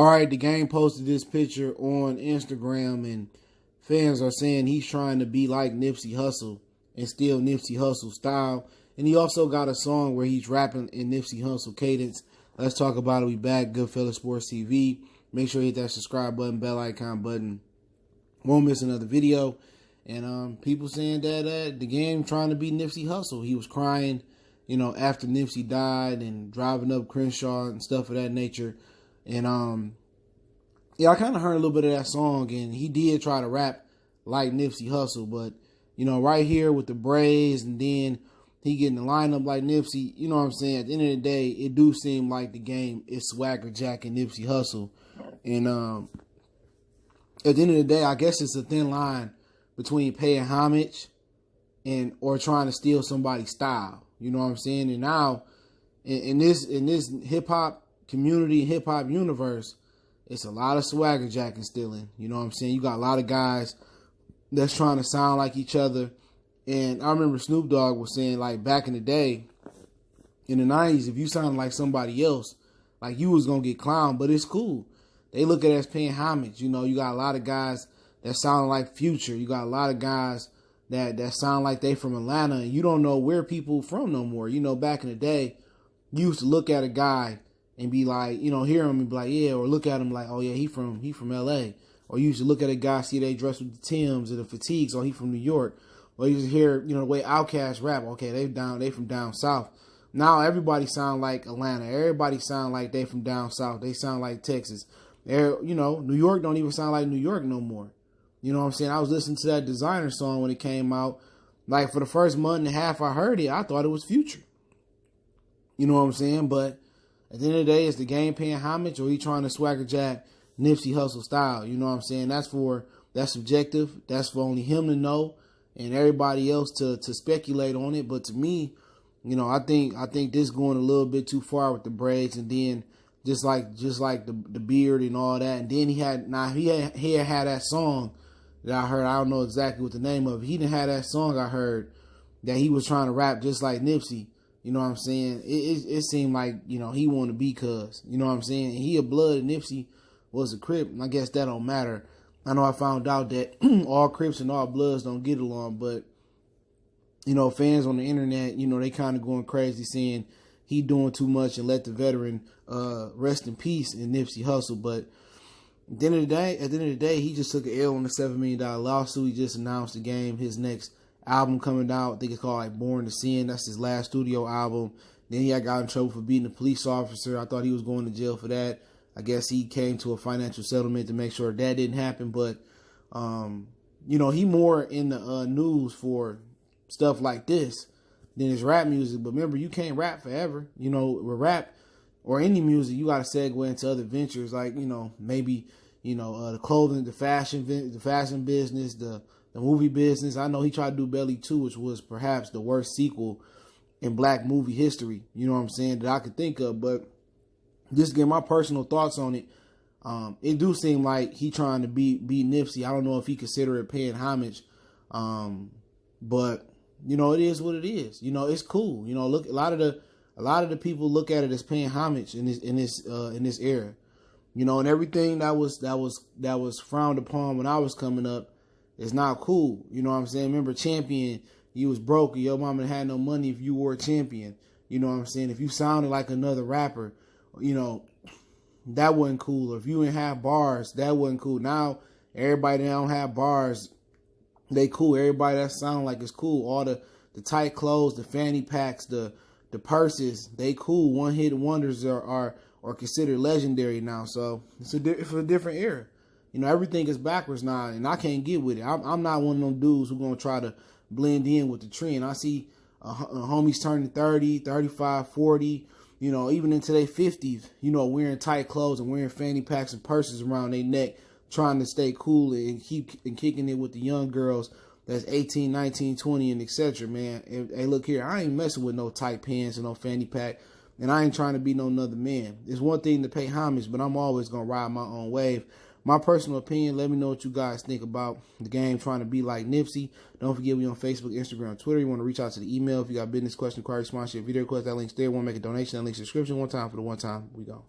All right, the game posted this picture on Instagram, and fans are saying he's trying to be like Nipsey Hussle and steal Nipsey Hussle style. And he also got a song where he's rapping in Nipsey Hussle cadence. Let's talk about it. We back, Goodfellas Sports TV. Make sure you hit that subscribe button, bell icon button. Won't miss another video. And people saying that the game trying to be Nipsey Hussle. He was crying, after Nipsey died and driving up Crenshaw and stuff of that nature. And I kind of heard a little bit of that song, and he did try to rap like Nipsey Hussle, but right here with the braids, and then he getting the lineup like Nipsey. You know what I'm saying? At the end of the day, it do seem like the game is Swagger Jack and Nipsey Hussle, and at the end of the day, I guess it's a thin line between paying homage or trying to steal somebody's style. You know what I'm saying? And now in this hip hop community, hip hop universe, it's a lot of swagger jacking stealing. You know what I'm saying? You got a lot of guys that's trying to sound like each other. And I remember Snoop Dogg was saying, like, back in the day, in the 90s, if you sounded like somebody else, like, you was going to get clowned. But it's cool. They look at it as paying homage. You got a lot of guys that sound like Future. You got a lot of guys that sound like they from Atlanta. And you don't know where people from no more. Back in the day, you used to look at a guy and be like, hear him and be like, yeah, or look at him like, oh yeah, he from LA. Or you used to look at a guy, see they dress with the Timbs or the fatigues, or he from New York. Or you used to hear, the way Outkast rap, okay, they from down south. Now everybody sound like Atlanta. Everybody sound like they from down south. They sound like Texas. New York don't even sound like New York no more. You know what I'm saying? I was listening to that Designer song when it came out. Like, for the first month and a half I heard it, I thought it was Future. You know what I'm saying? But at the end of the day, is the game paying homage, or he trying to swagger jack Nipsey Hussle style? You know what I'm saying? That's subjective. That's for only him to know, and everybody else to speculate on it. But to me, I think this going a little bit too far with the braids, and then just like the beard and all that. And then he had that song that I heard. I don't know exactly what the name of it. He didn't have that song I heard that he was trying to rap just like Nipsey. You know what I'm saying? It seemed like, he wanted to be cuz. You know what I'm saying? He a blood and Nipsey was a Crip. And I guess that don't matter. I know I found out that all Crips and all Bloods don't get along. But, fans on the internet, they kind of going crazy saying he doing too much and let the veteran rest in peace in Nipsey Hussle. But at the end of the day, he just took an L on the $7 million lawsuit. He just announced the game, his next album coming out. I think it's called like Born to Sin. That's his last studio album. Then he got in trouble for beating a police officer. I thought he was going to jail for that. I guess he came to a financial settlement to make sure that didn't happen. But he more in the news for stuff like this than his rap music. But remember, you can't rap forever. With rap or any music, you got to segue into other ventures, like maybe the clothing, the fashion business, the movie business. I know he tried to do Belly 2, which was perhaps the worst sequel in black movie history, you know what I'm saying, that I could think of. But just get my personal thoughts on it. It do seem like he trying to be Nipsey. I don't know if he consider it paying homage. But it is what it is. It's cool. Look, a lot of the people look at it as paying homage in this era. And everything that was frowned upon when I was coming up, it's not cool. You know what I'm saying? Remember Champion, you was broke and your mama had no money if you were a champion. You know what I'm saying? If you sounded like another rapper, that wasn't cool. Or if you didn't have bars, that wasn't cool. Now, everybody that don't have bars, they cool. Everybody that sound like it's cool. All the tight clothes, the fanny packs, the purses, they cool. One-hit wonders are considered legendary now. So it's a different era. Everything is backwards now, and I can't get with it. I'm not one of them dudes who going to try to blend in with the trend. I see homies turning 30, 35, 40, even into their 50s, wearing tight clothes and wearing fanny packs and purses around their neck, trying to stay cool and kicking it with the young girls that's 18, 19, 20, and etc., man. Hey, look here, I ain't messing with no tight pants and no fanny pack, and I ain't trying to be no another man. It's one thing to pay homage, but I'm always going to ride my own wave. My personal opinion, let me know what you guys think about the game trying to be like Nipsey. Don't forget we on Facebook, Instagram, Twitter. You want to reach out to the email if you got business question, inquiry, sponsorship, video request. That link's there. Want to make a donation? That link's in the description. One time for the one time. We go.